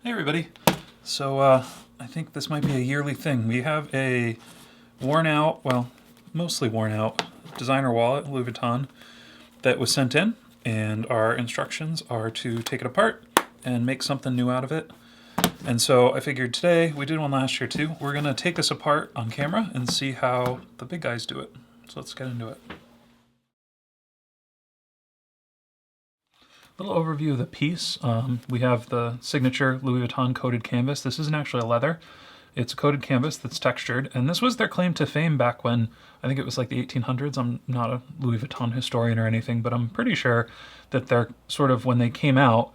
Hey everybody. So I think this might be a yearly thing. We have a worn out, well, mostly worn out designer wallet, Louis Vuitton, that was sent in, and our instructions are to take it apart and make something new out of it. And so I figured today, we did one last year too, we're gonna take this apart on camera and see how the big guys do it. So let's get into it. Little overview of the piece. We have the signature Louis Vuitton coated canvas. This isn't actually a leather. It's a coated canvas that's textured, and this was their claim to fame back when, I think it was like the 1800s. I'm not a Louis Vuitton historian or anything, but I'm pretty sure that they're sort of, when they came out,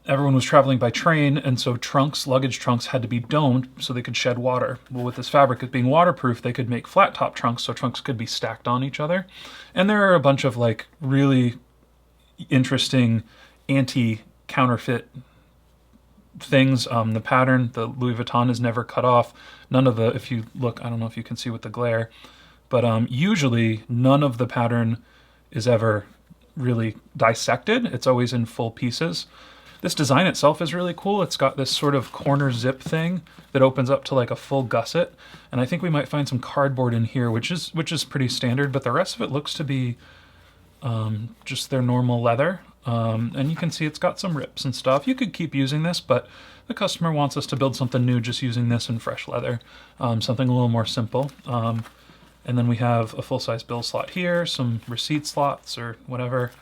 everyone was traveling by train, and so luggage trunks had to be domed so they could shed water. Well, with this fabric being waterproof, they could make flat top trunks, so trunks could be stacked on each other. And there are a bunch of like really interesting anti-counterfeit things. The pattern, the Louis Vuitton, is never cut off. None of the, if you look, I don't know if you can see with the glare, but usually none of the pattern is ever really dissected. It's always in full pieces. This design itself is really cool. It's got this sort of corner zip thing that opens up to like a full gusset, and I think we might find some cardboard in here, which is pretty standard, but the rest of it looks to be just their normal leather. And you can see it's got some rips and stuff. You could keep using this, but the customer wants us to build something new just using this and fresh leather, something a little more simple. And then we have a full-size bill slot here, some receipt slots or whatever.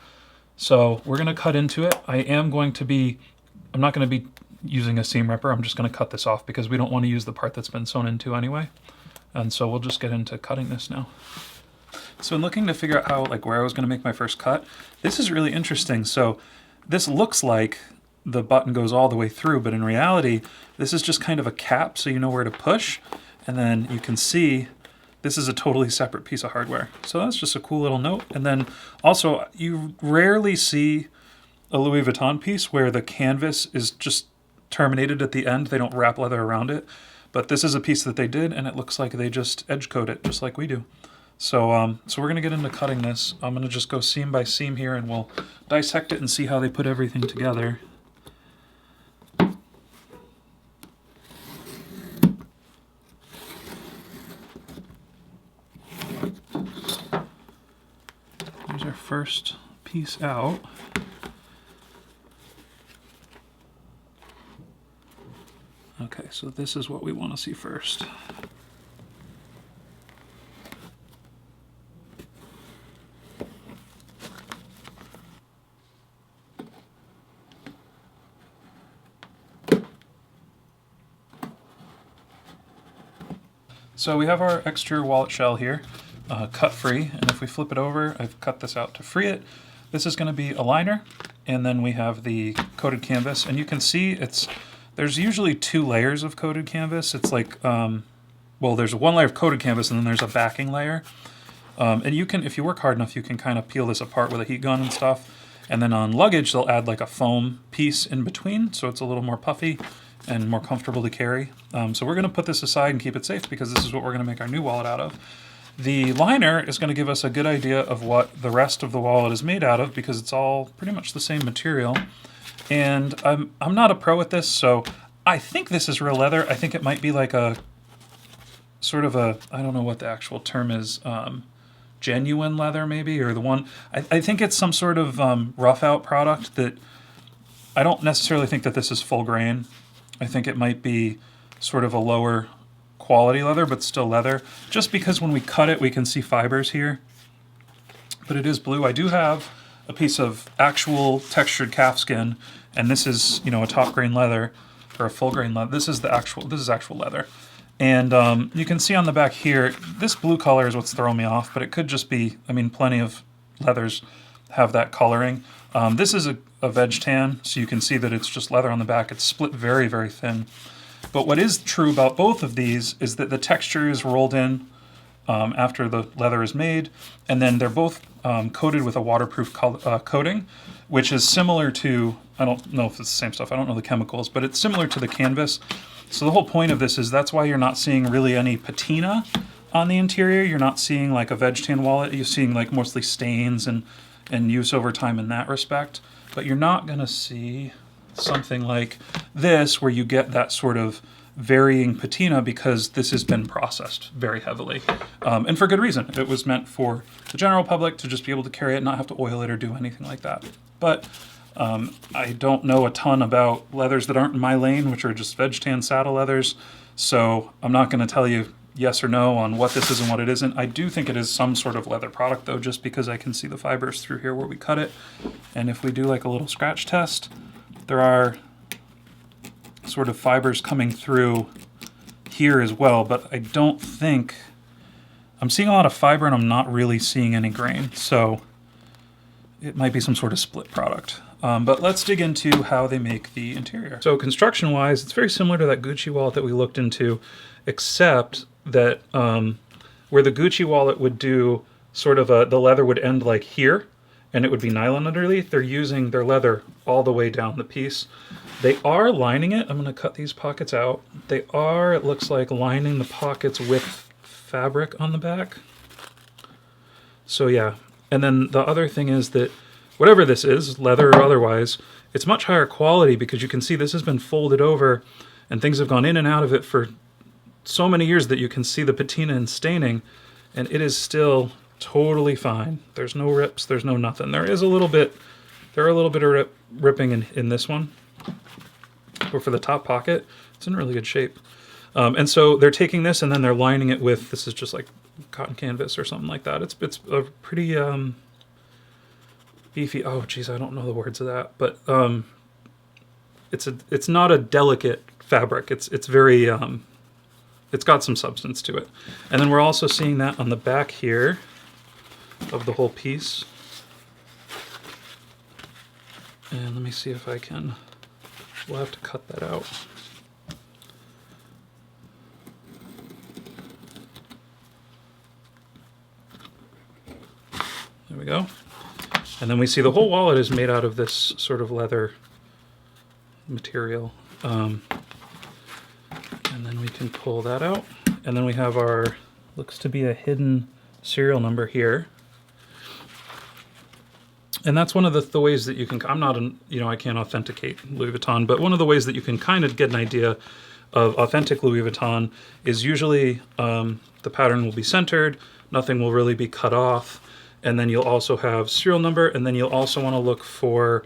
So we're going to cut into it. I'm not going to be using a seam ripper. I'm just going to cut this off because we don't want to use the part that's been sewn into anyway. And so we'll just get into cutting this now. So in looking to figure out how, like, where I was going to make my first cut, this is really interesting. So this looks like the button goes all the way through, but in reality, this is just kind of a cap so you know where to push. And then you can see this is a totally separate piece of hardware. So that's just a cool little note. And then also, you rarely see a Louis Vuitton piece where the canvas is just terminated at the end. They don't wrap leather around it. But this is a piece that they did, and it looks like they just edge coat it, just like we do. So we're going to get into cutting this. I'm going to just go seam by seam here, and we'll dissect it and see how they put everything together. Here's our first piece out. Okay, so this is what we want to see first. So we have our extra wallet shell here, cut free, and if we flip it over, I've cut this out to free it. This is going to be a liner, and then we have the coated canvas, and you can see there's usually 2 layers of coated canvas. It's like, well, there's one layer of coated canvas, and then there's a backing layer. And you can, if you work hard enough, you can kind of peel this apart with a heat gun and stuff. And then on luggage, they'll add like a foam piece in between, so it's a little more puffy and more comfortable to carry. So we're going to put this aside and keep it safe because this is what we're going to make our new wallet out of. The liner is going to give us a good idea of what the rest of the wallet is made out of because it's all pretty much the same material. And I'm not a pro at this, so I think this is real leather. I think it might be like a sort of a, I don't know what the actual term is, genuine leather maybe, or the one, I think it's some sort of rough out product that, I don't necessarily think that this is full grain. I think it might be sort of a lower quality leather, but still leather, just because when we cut it, we can see fibers here. But it is blue. I do have a piece of actual textured calfskin, and this is, you know, a top grain leather or a full grain leather. This is actual leather. And you can see on the back here, this blue color is what's throwing me off, but it could just be, I mean, plenty of leathers have that coloring. This is a veg tan, so you can see that it's just leather on the back. It's split very, very thin. But what is true about both of these is that the texture is rolled in after the leather is made, and then they're both coated with a waterproof coating, which is similar to, I don't know if it's the same stuff, I don't know the chemicals, but it's similar to the canvas. So the whole point of this is that's why you're not seeing really any patina on the interior. You're not seeing like a veg tan wallet. You're seeing like mostly stains and use over time in that respect. But you're not going to see, something like this, where you get that sort of varying patina because this has been processed very heavily. And for good reason. It was meant for the general public to just be able to carry it, not have to oil it or do anything like that. But I don't know a ton about leathers that aren't in my lane, which are just veg tan saddle leathers. So I'm not going to tell you yes or no on what this is and what it isn't. I do think it is some sort of leather product though, just because I can see the fibers through here where we cut it. And if we do like a little scratch test, there are sort of fibers coming through here as well, but I don't think, I'm seeing a lot of fiber and I'm not really seeing any grain. So it might be some sort of split product. But let's dig into how they make the interior. So construction-wise, it's very similar to that Gucci wallet that we looked into, except that where the Gucci wallet would do sort of the leather would end like here, and it would be nylon underneath. They're using their leather all the way down the piece. They are lining it. I'm going to cut these pockets out. They are, it looks like, lining the pockets with fabric on the back. So yeah. And then the other thing is that whatever this is, leather or otherwise, it's much higher quality because you can see this has been folded over and things have gone in and out of it for so many years that you can see the patina and staining, and it is still totally fine. There's no rips, there's no nothing. There are a little bit of ripping in this one, but for the top pocket, it's in really good shape. And so they're taking this and then they're lining it with, this is just like cotton canvas or something like that. It's a pretty beefy, oh geez, I don't know the words of that, but it's not a delicate fabric. It's very, it's got some substance to it. And then we're also seeing that on the back here of the whole piece. And let me see if I can, we'll have to cut that out. There we go. And then we see the whole wallet is made out of this sort of leather material. And then we can pull that out. And then we have our, looks to be a hidden serial number here. And that's one of the ways that you can, I'm not, I can't authenticate Louis Vuitton, but one of the ways that you can kind of get an idea of authentic Louis Vuitton is usually the pattern will be centered, nothing will really be cut off, and then you'll also have serial number, and then you'll also want to look for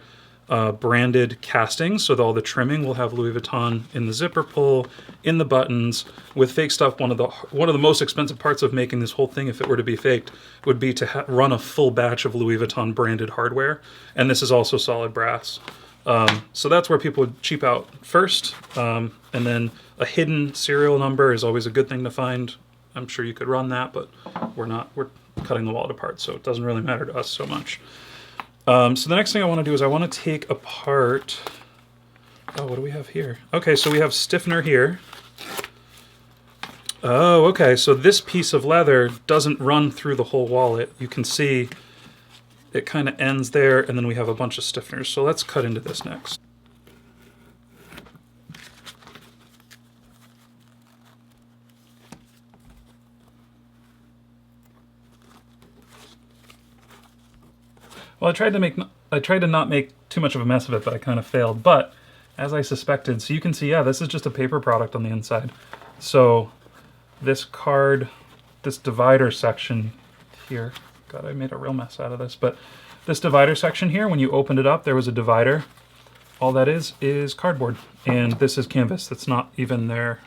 branded castings, so that all the trimming will have Louis Vuitton in the zipper pull, in the buttons. With fake stuff, one of the most expensive parts of making this whole thing, if it were to be faked, would be to run a full batch of Louis Vuitton branded hardware, and this is also solid brass. So that's where people would cheap out first, and then a hidden serial number is always a good thing to find. I'm sure you could run that, but we're cutting the wallet apart, so it doesn't really matter to us so much. So the next thing I want to do is I want to take apart, oh, what do we have here? Okay, so we have stiffener here. Oh, okay, so this piece of leather doesn't run through the whole wallet. You can see it kind of ends there, and then we have a bunch of stiffeners. So let's cut into this next. Well, I tried to not make too much of a mess of it, but I kind of failed. But as I suspected, so you can see, yeah, this is just a paper product on the inside. So this card, this divider section here, God, I made a real mess out of this, but this divider section here, when you opened it up, there was a divider. All that is cardboard, and this is canvas. That's not even the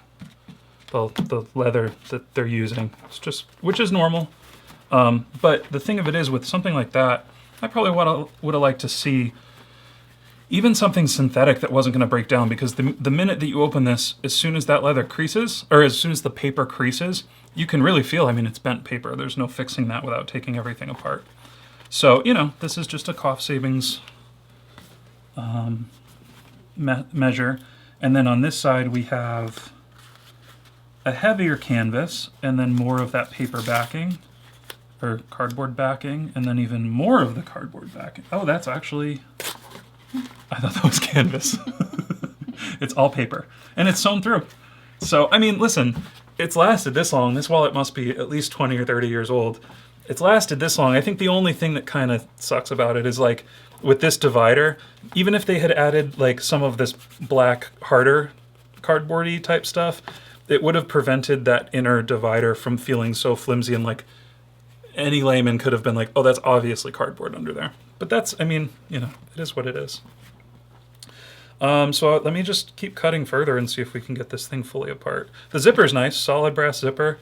leather that they're using. It's just, which is normal. But the thing of it is, with something like that, I probably would have liked to see even something synthetic that wasn't going to break down, because the minute that you open this, as soon as that leather creases, or as soon as the paper creases, you can really feel, I mean, it's bent paper. There's no fixing that without taking everything apart. So, this is just a cost savings measure. And then on this side, we have a heavier canvas, and then more of that paper backing, or cardboard backing, and then even more of the cardboard backing. Oh, that's actually, I thought that was canvas. It's all paper, and it's sewn through. So, I mean, listen, it's lasted this long. This wallet must be at least 20 or 30 years old, it's lasted this long. I think the only thing that kind of sucks about it is like with this divider, even if they had added like some of this black, harder cardboardy type stuff, it would have prevented that inner divider from feeling so flimsy, and like any layman could have been like, oh, that's obviously cardboard under there. But that's, I mean, you know, it is what it is. So let me just keep cutting further and see if we can get this thing fully apart. The zipper's nice, solid brass zipper,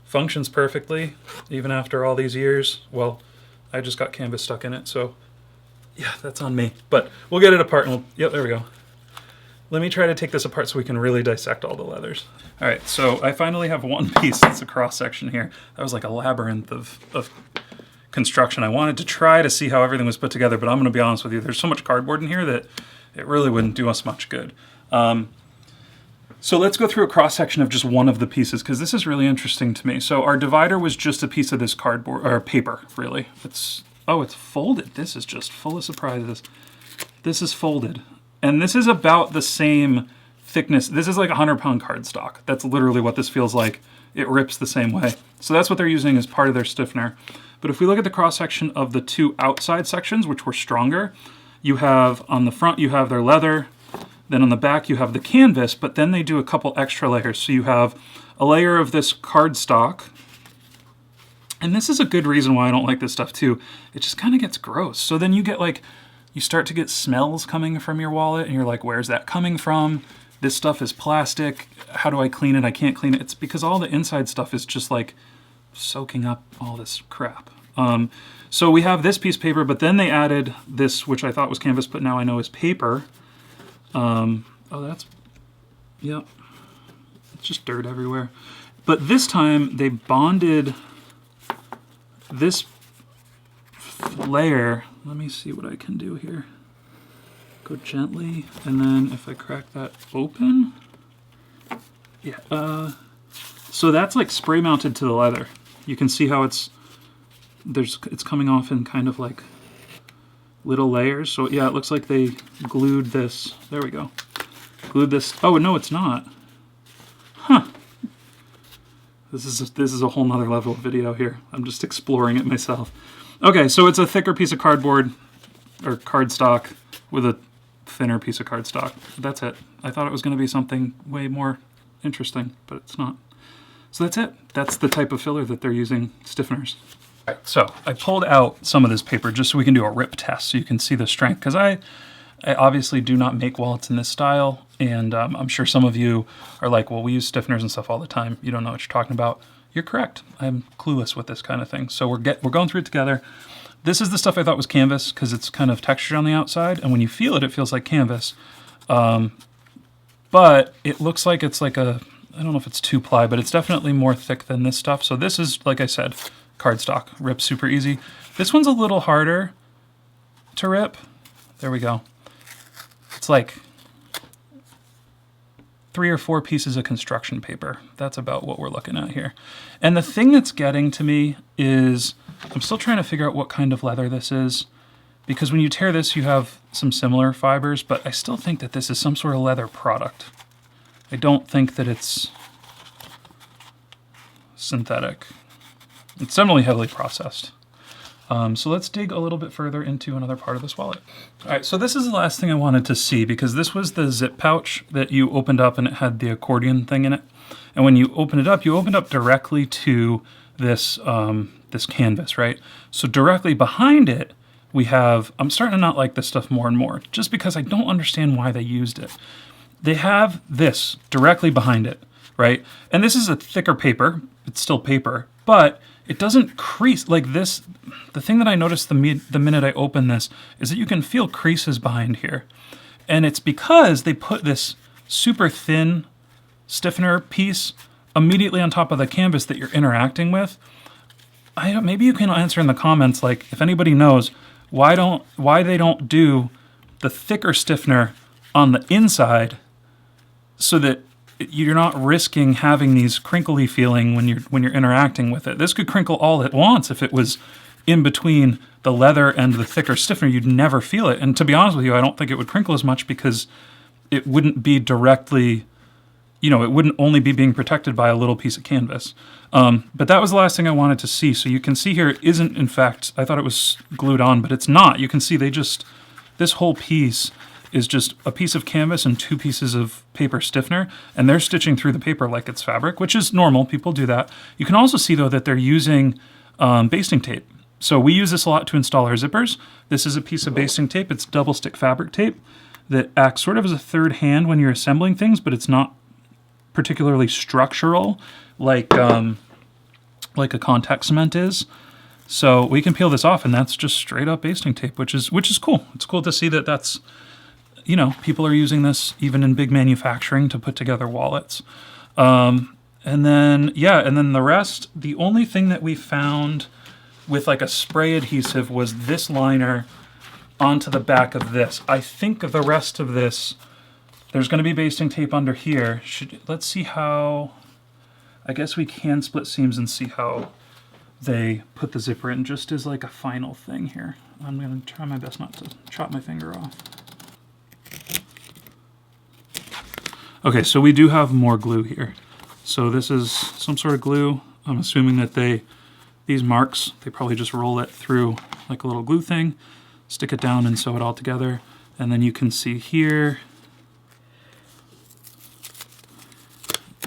functions perfectly, even after all these years. Well, I just got canvas stuck in it, so yeah, that's on me. But we'll get it apart and yep, there we go. Let me try to take this apart so we can really dissect all the leathers. All right, so I finally have one piece that's a cross section here. That was like a labyrinth of construction. I wanted to try to see how everything was put together, but I'm gonna be honest with you, there's so much cardboard in here that it really wouldn't do us much good. So let's go through a cross section of just one of the pieces, because this is really interesting to me. So our divider was just a piece of this cardboard, or paper, really. Oh, it's folded. This is just full of surprises. This is folded. And this is about the same thickness. This is like 100-pound cardstock. That's literally what this feels like. It rips the same way. So that's what they're using as part of their stiffener. But if we look at the cross section of the two outside sections, which were stronger, you have on the front, you have their leather, then on the back you have the canvas, but then they do a couple extra layers. So you have a layer of this cardstock, and this is a good reason why I don't like this stuff too. It just kind of gets gross. So then you get like, you start to get smells coming from your wallet, and you're like, where's that coming from? This stuff is plastic. How do I clean it? I can't clean it. It's because all the inside stuff is just like soaking up all this crap. So we have this piece of paper, but then they added this, which I thought was canvas, but now I know is paper. Oh, that's, yep. It's just dirt everywhere. But this time they bonded this layer. Let me see what I can do here. Go gently, and then if I crack that open, yeah. So that's like spray mounted to the leather. You can see how it's coming off in kind of like little layers. So yeah, it looks like they glued this. There we go. Glued this. Oh no, it's not. Huh. This is a whole nother level of video here. I'm just exploring it myself. Okay, so it's a thicker piece of cardboard or cardstock with a thinner piece of cardstock. That's it. I thought it was going to be something way more interesting, but it's not. So that's it. That's the type of filler that they're using stiffeners. All right, so I pulled out some of this paper just so we can do a rip test so you can see the strength, because I obviously do not make wallets in this style, and I'm sure some of you are like, well, we use stiffeners and stuff all the time. You don't know what you're talking about. You're correct. I'm clueless with this kind of thing. So we're going through it together. This is the stuff I thought was canvas because it's kind of textured on the outside, and when you feel it, it feels like canvas. But it looks like it's like a, I don't know if it's 2-ply, but it's definitely more thick than this stuff. So this is, like I said, cardstock. Rips super easy. This one's a little harder to rip. There we go. It's like 3 or 4 pieces of construction paper. That's about what we're looking at here. And the thing that's getting to me is, I'm still trying to figure out what kind of leather this is, because when you tear this, you have some similar fibers, but I still think that this is some sort of leather product. I don't think that it's synthetic. It's definitely heavily processed. So let's dig a little bit further into another part of this wallet. All right, so this is the last thing I wanted to see, because this was the zip pouch that you opened up and it had the accordion thing in it. And when you open it up, you opened up directly to this, this canvas, right? So directly behind it, we have, I'm starting to not like this stuff more and more, just because I don't understand why they used it. They have this directly behind it, right? And this is a thicker paper, it's still paper, but it doesn't crease like this. The thing that I noticed the minute I open this is that you can feel creases behind here. And it's because they put this super thin stiffener piece immediately on top of the canvas that you're interacting with. Maybe you can answer in the comments, like, if anybody knows why they don't do the thicker stiffener on the inside so that you're not risking having these crinkly feeling when you're interacting with it. This could crinkle all at once if it was in between the leather and the thicker stiffener. You'd never feel it. And to be honest with you, I don't think it would crinkle as much because it wouldn't be directly you know, it wouldn't only be being protected by a little piece of canvas. But that was the last thing I wanted to see. So you can see here, it isn't, in fact, I thought it was glued on, but it's not. You can see this whole piece is just a piece of canvas and 2 pieces of paper stiffener, and they're stitching through the paper like it's fabric, which is normal. People do that. You can also see, though, that they're using basting tape. So we use this a lot to install our zippers. This is a piece of basting tape. It's double stick fabric tape that acts sort of as a third hand when you're assembling things, but it's not particularly structural like a contact cement is. So we can peel this off, and that's just straight up basting tape, which is cool. It's cool to see that that's, you know, people are using this even in big manufacturing to put together wallets. And then the rest, the only thing that we found with like a spray adhesive was this liner onto the back of this. I think the rest of this, there's going to be basting tape under here. Let's see how, I guess we can split seams and see how they put the zipper in just as like a final thing here. I'm going to try my best not to chop my finger off. Okay, so we do have more glue here. So this is some sort of glue. I'm assuming that these marks, they probably just roll it through like a little glue thing, stick it down and sew it all together. And then you can see here,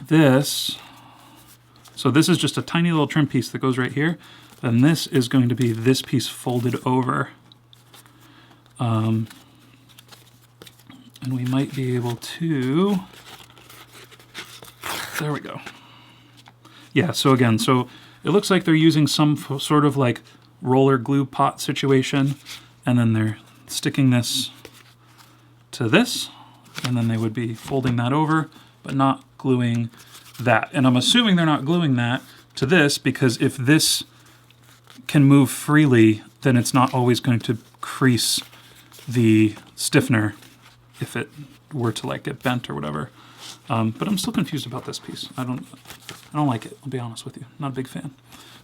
so this is just a tiny little trim piece that goes right here. And this is going to be this piece folded over. And we might be able to, there we go. Yeah, so again, so it looks like they're using some sort of like roller glue pot situation, and then they're sticking this to this, and then they would be folding that over, but not gluing that. And I'm assuming they're not gluing that to this because if this can move freely, then it's not always going to crease the stiffener if it were to like get bent or whatever. But I'm still confused about this piece. I don't like it, I'll be honest with you. Not a big fan.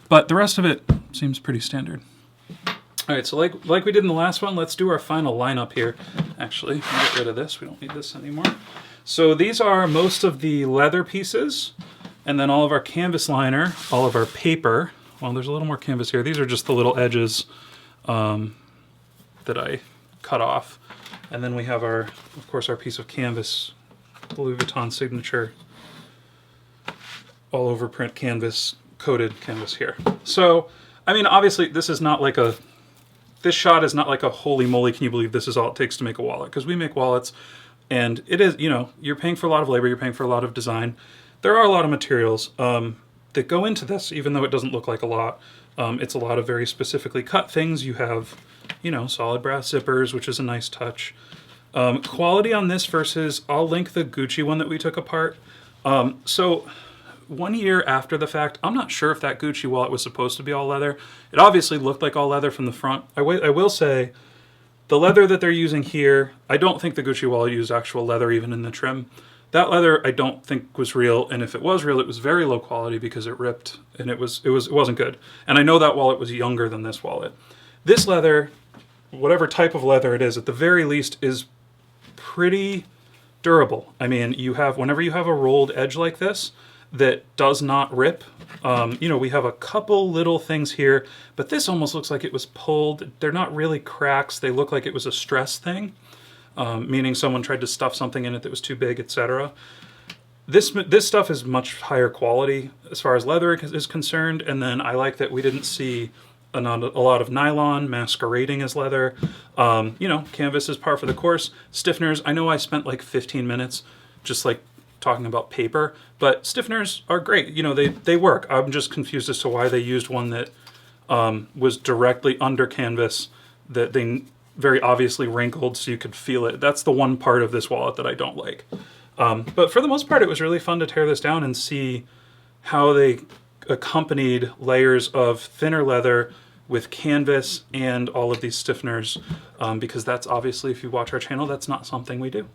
But the rest of it seems pretty standard. All right, so like we did in the last one, let's do our final lineup here. Actually, we'll get rid of this. We don't need this anymore. So these are most of the leather pieces, and then all of our canvas liner, all of our paper. Well, there's a little more canvas here. These are just the little edges that I cut off. And then we have our, of course, our piece of canvas, Louis Vuitton signature, all over print canvas, coated canvas here. So, I mean, obviously this is not like this shot is not like a holy moly, can you believe this is all it takes to make a wallet? Because we make wallets, and it is, you know, you're paying for a lot of labor, you're paying for a lot of design. There are a lot of materials that go into this, even though it doesn't look like a lot. It's a lot of very specifically cut things. You have, you know, solid brass zippers, which is a nice touch. Quality on this versus, I'll link the Gucci one that we took apart. So 1 year after the fact, I'm not sure if that Gucci wallet was supposed to be all leather. It obviously looked like all leather from the front. I will say, the leather that they're using here, I don't think the Gucci wallet used actual leather even in the trim. That leather I don't think was real, and if it was real, it was very low quality because it ripped and it wasn't good. And I know that wallet was younger than this wallet. This leather, whatever type of leather it is, at the very least is pretty durable. I mean, whenever you have a rolled edge like this that does not rip, you know, we have a couple little things here, but this almost looks like it was pulled. They're not really cracks. They look like it was a stress thing, meaning someone tried to stuff something in it that was too big, etc. This stuff is much higher quality as far as leather is concerned, and then I like that we didn't see a lot of nylon masquerading as leather. You know, canvas is par for the course. Stiffeners, I know I spent like 15 minutes just like talking about paper, but stiffeners are great. You know, they work. I'm just confused as to why they used one that was directly under canvas that they very obviously wrinkled so you could feel it. That's the one part of this wallet that I don't like. But for the most part, it was really fun to tear this down and see how they accompanied layers of thinner leather with canvas and all of these stiffeners, because that's obviously, if you watch our channel, that's not something we do.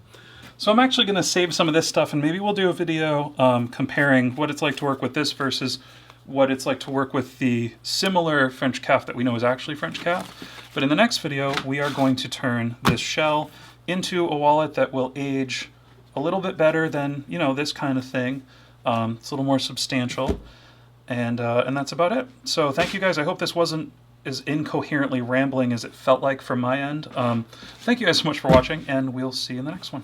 So I'm actually going to save some of this stuff, and maybe we'll do a video comparing what it's like to work with this versus what it's like to work with the similar French calf that we know is actually French calf. But in the next video, we are going to turn this shell into a wallet that will age a little bit better than, you know, this kind of thing. It's a little more substantial, and that's about it. So thank you guys. I hope this wasn't as incoherently rambling as it felt like from my end. Thank you guys so much for watching, and we'll see you in the next one.